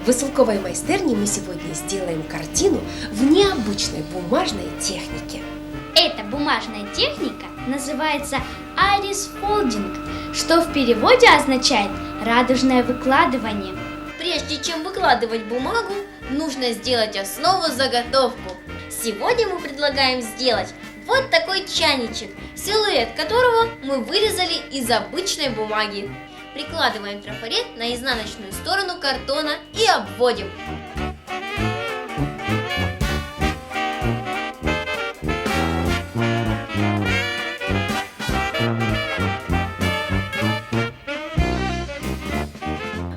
В высылковой майстерне мы сегодня сделаем картину в необычной бумажной технике. Эта бумажная техника называется Iris Folding, что в переводе означает радужное выкладывание. Прежде чем выкладывать бумагу, нужно сделать основу-заготовку. Сегодня мы предлагаем сделать вот такой чайничек, силуэт которого мы вырезали из обычной бумаги. Прикладываем трафарет на изнаночную сторону картона и обводим.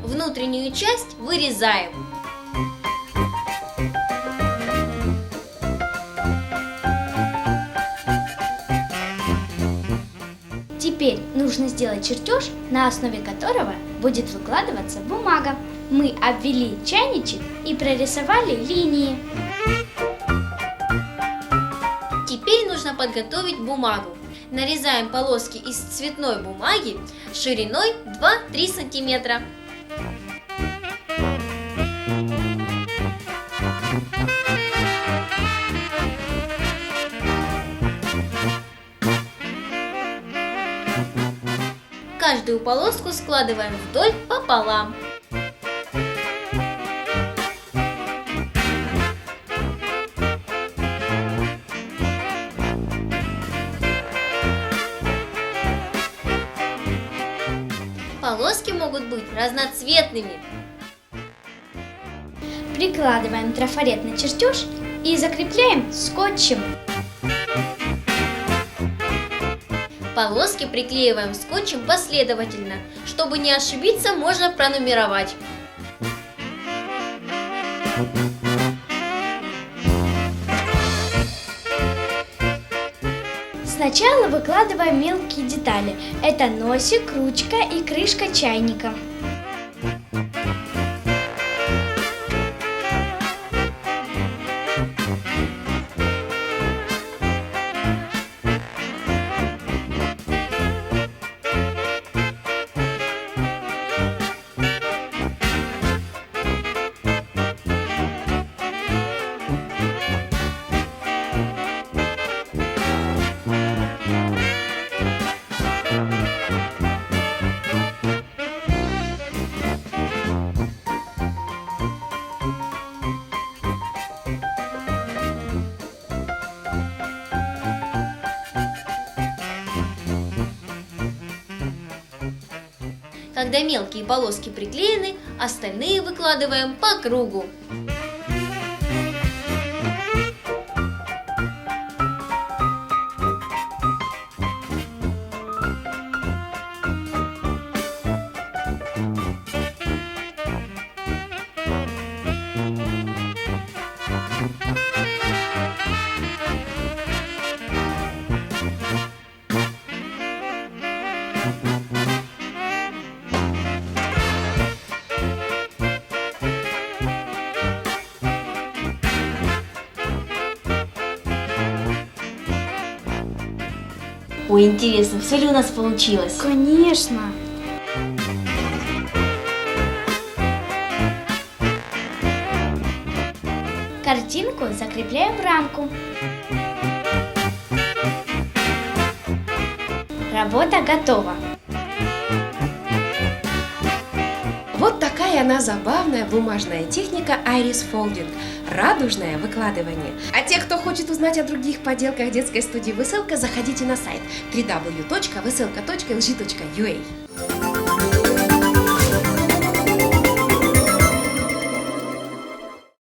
Внутреннюю часть вырезаем. Теперь нужно сделать чертеж, на основе которого будет выкладываться бумага. Мы обвели чайничек и прорисовали линии. Теперь нужно подготовить бумагу. Нарезаем полоски из цветной бумаги шириной 2-3 сантиметра. Каждую полоску складываем вдоль пополам. Полоски могут быть разноцветными. Прикладываем трафарет на чертеж и закрепляем скотчем. Полоски приклеиваем скотчем последовательно. Чтобы не ошибиться, можно пронумеровать. Сначала выкладываем мелкие детали. Это носик, ручка и крышка чайника. Когда мелкие полоски приклеены, остальные выкладываем по кругу. Ой, интересно, все ли у нас получилось? Конечно! Картинку закрепляем в рамку. Работа готова. Вот такая она забавная бумажная техника Iris Folding – радужное выкладывание. А те, кто хочет узнать о других поделках детской студии «Высылка», заходите на сайт www.выселка.lg.ua.